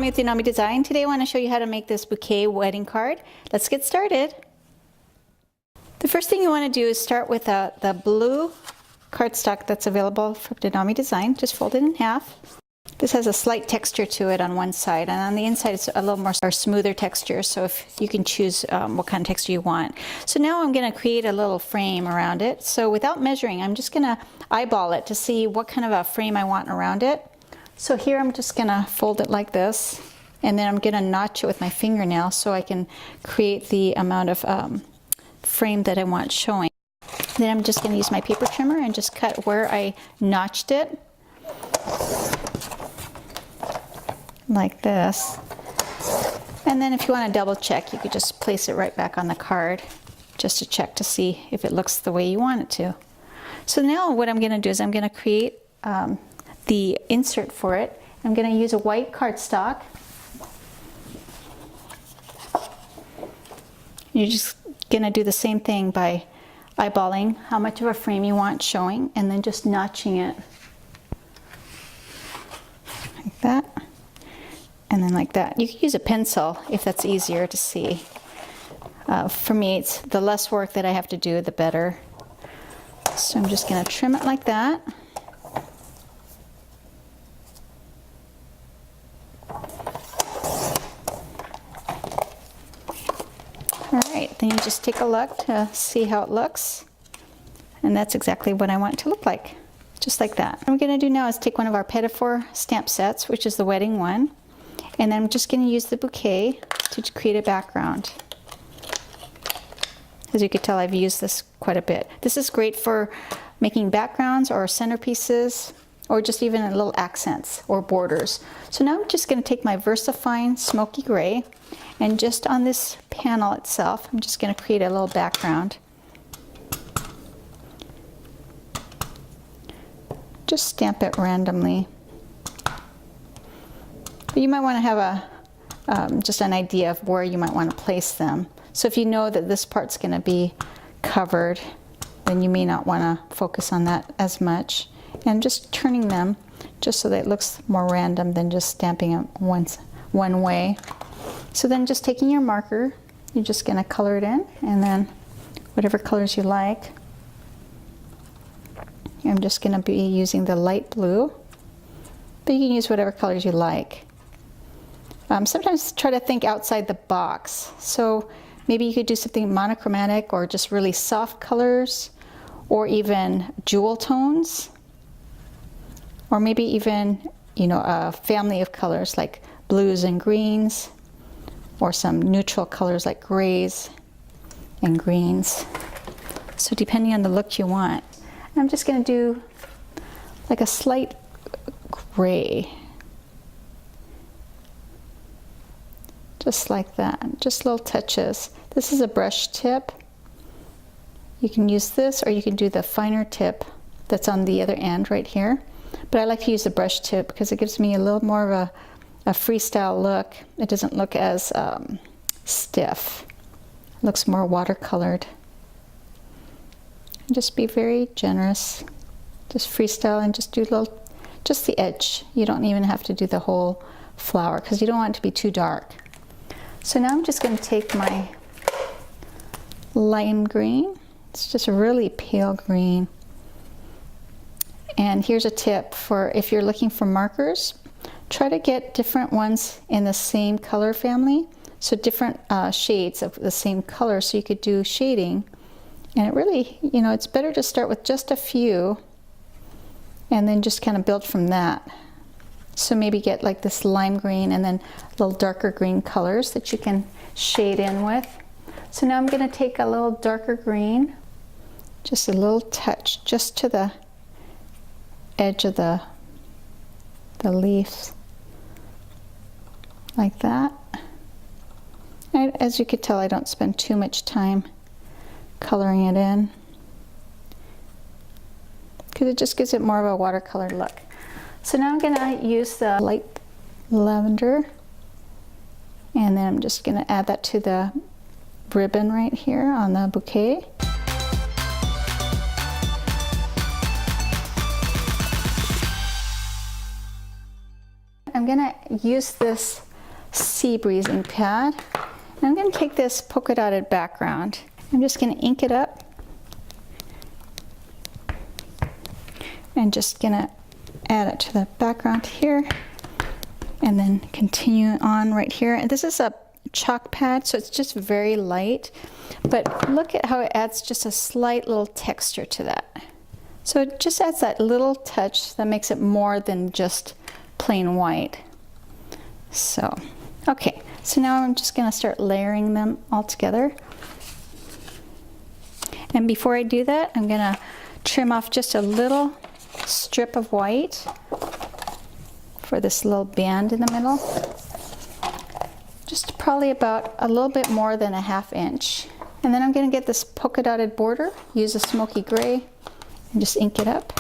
with DeNami Design. Today I want to show you how to make this bouquet wedding card. Let's get started. The first thing you want to do is start with the blue cardstock that's available from DeNami Design. Just fold it in half. This has a slight texture to it on one side, and on the inside it's a little more smoother texture, so if you can choose what kind of texture you want. So now I'm going to create a little frame around it. So without measuring, I'm just going to eyeball it to see what kind of a frame I want around it. So here I'm just going to fold it like this, and then I'm going to notch it with my fingernail so I can create the amount of frame that I want showing. Then I'm just going to use my paper trimmer and just cut where I notched it, like this. And then if you want to double check, you could just place it right back on the card just to check to see if it looks the way you want it to. So now what I'm going to do is I'm going to create the insert for it. I'm going to use a white cardstock. You're just going to do the same thing by eyeballing how much of a frame you want showing and then just notching it like that and then like that. You can use a pencil if that's easier to see. For me, it's the less work that I have to do, the better. So I'm just going to trim it like that. Alright, then you just take a look to see how it looks. And that's exactly what I want it to look like. Just like that. What I'm going to do now is take one of our Petit-Four stamp sets, which is the wedding one. And then I'm just going to use the bouquet to create a background. As you can tell, I've used this quite a bit. This is great for making backgrounds or centerpieces, or just even little accents or borders. So now I'm just going to take my Versafine Smoky Gray, and just on this panel itself, I'm just going to create a little background. Just stamp it randomly. But you might want to have just an idea of where you might want to place them. So if you know that this part's going to be covered, then you may not want to focus on that as much. And just turning them just so that it looks more random than just stamping it one way. So then just taking your marker, you're just going to color it in, and then whatever colors you like. I'm just going to be using the light blue, but you can use whatever colors you like. Sometimes try to think outside the box. So maybe you could do something monochromatic or just really soft colors, or even jewel tones, or maybe even, you know, a family of colors like blues and greens, or some neutral colors like grays and greens. So depending on the look you want. I'm just going to do like a slight gray. Just like that, just little touches. This is a brush tip. You can use this, or you can do the finer tip that's on the other end right here. But I like to use the brush tip because it gives me a little more of a freestyle look. It doesn't look as stiff. It looks more watercolored. And just be very generous. Just freestyle and just do just the edge. You don't even have to do the whole flower because you don't want it to be too dark. So now I'm just going to take my lime green. It's just a really pale green. And here's a tip for if you're looking for markers. Try to get different ones in the same color family. So different shades of the same color so you could do shading. And it really, you know, it's better to start with just a few and then just kind of build from that. So maybe get like this lime green and then little darker green colors that you can shade in with. So now I'm going to take a little darker green, just a little touch, just to the edge of the leaves, like that. And as you can tell, I don't spend too much time coloring it in because it just gives it more of a watercolor look. So now I'm going to use the light lavender, and then I'm just going to add that to the ribbon right here on the bouquet. I'm going to use this Sea Breeze ink pad. And I'm going to take this polka dotted background. I'm just going to ink it up. And just going to add it to the background here. And then continue on right here. And this is a chalk pad, so it's just very light. But look at how it adds just a slight little texture to that. So it just adds that little touch that makes it more than just plain white. So, okay, so now I'm just going to start layering them all together. And before I do that, I'm going to trim off just a little strip of white for this little band in the middle. Just probably about a little bit more than a ½ inch. And then I'm going to get this polka dotted border, use a smoky gray, and just ink it up.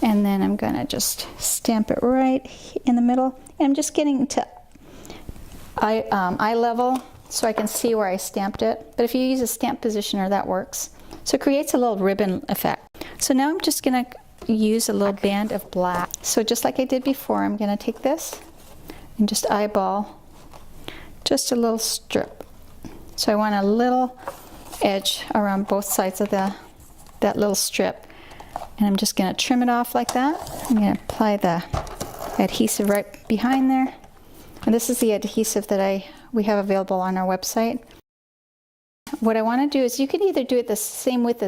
And then I'm going to just stamp it right in the middle. And I'm just getting to eye level so I can see where I stamped it. But if you use a stamp positioner, that works. So it creates a little ribbon effect. So now I'm just going to use a little band of black. So just like I did before, I'm going to take this and just eyeball just a little strip. So I want a little edge around both sides of that little strip. And I'm just going to trim it off like that. I'm going to apply the adhesive right behind there. And this is the adhesive that we have available on our website. What I want to do is you can either do it the same width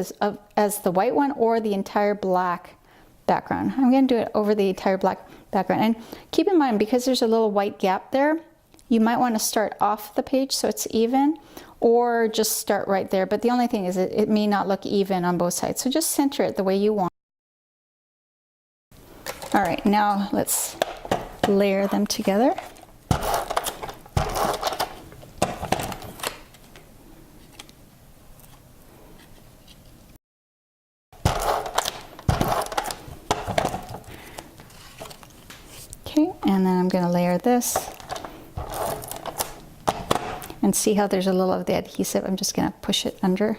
as the white one or the entire black background. I'm going to do it over the entire black background. And keep in mind, because there's a little white gap there, you might want to start off the page so it's even, or just start right there. But the only thing is it may not look even on both sides. So just center it the way you want. All right, now let's layer them together. Okay, and then I'm going to layer this. And see how there's a little of the adhesive? I'm just going to push it under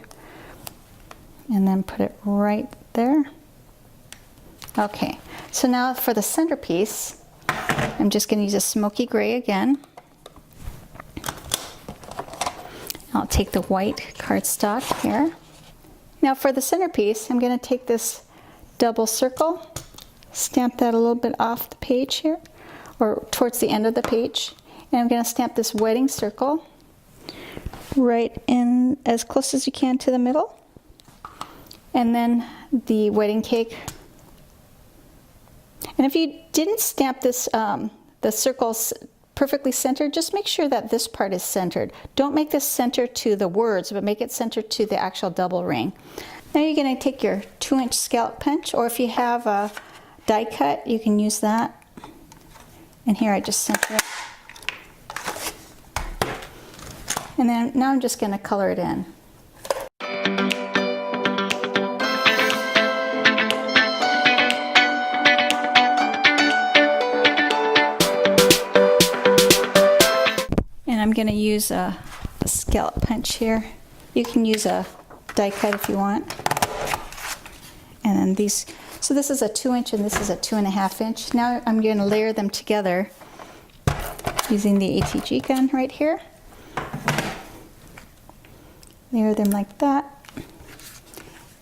and then put it right there. Okay, so now for the centerpiece, I'm just going to use a smoky gray again. I'll take the white cardstock here. Now for the centerpiece, I'm going to take this double circle, stamp that a little bit off the page here, or towards the end of the page. And I'm going to stamp this wedding circle right in as close as you can to the middle. And then the wedding cake. And if you didn't stamp this, the circles perfectly centered, just make sure that this part is centered. Don't make this center to the words, but make it centered to the actual double ring. Now you're going to take your 2-inch scallop punch, or if you have a die cut, you can use that. And here I just center it. And then now I'm just going to color it in. And I'm going to use a scallop punch here. You can use a die cut if you want. And then these, so this is a 2-inch and this is a 2.5 inch. Now I'm going to layer them together using the ATG gun right here. Layer them like that.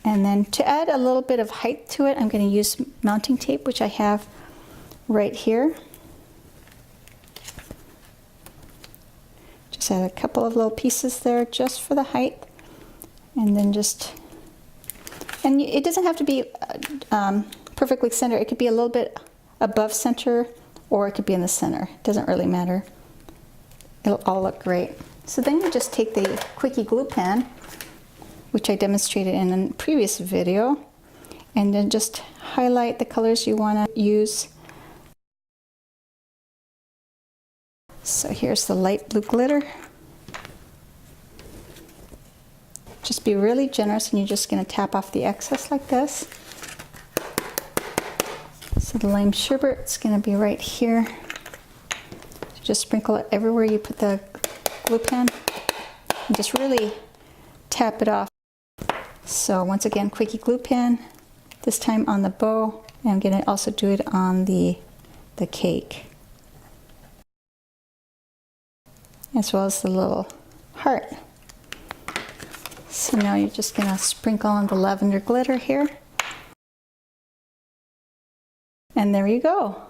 And then to add a little bit of height to it, I'm going to use mounting tape, which I have right here. Just add a couple of little pieces there just for the height. And then just, and it doesn't have to be perfectly centered. It could be a little bit above center, or it could be in the center. It doesn't really matter. It'll all look great. So then you just take the Quickie glue pen, which I demonstrated in a previous video, and then just highlight the colors you want to use. So here's the light blue glitter. Just be really generous, and you're just going to tap off the excess like this. So the lime sherbet's going to be right here. Just sprinkle it everywhere you put the glue pen, and just really tap it off. So once again, Quickie glue pen, this time on the bow, and I'm going to also do it on the cake. as well as the little heart. So now you're just going to sprinkle on the lavender glitter here. And there you go.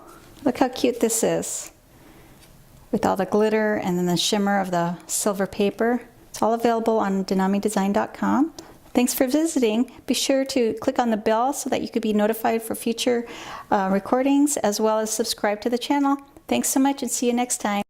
Look how cute this is. With all the glitter and then the shimmer of the silver paper. It's all available on DeNamiDesign.com. Thanks for visiting. Be sure to click on the bell so that you could be notified for future recordings, as well as subscribe to the channel. Thanks so much and see you next time.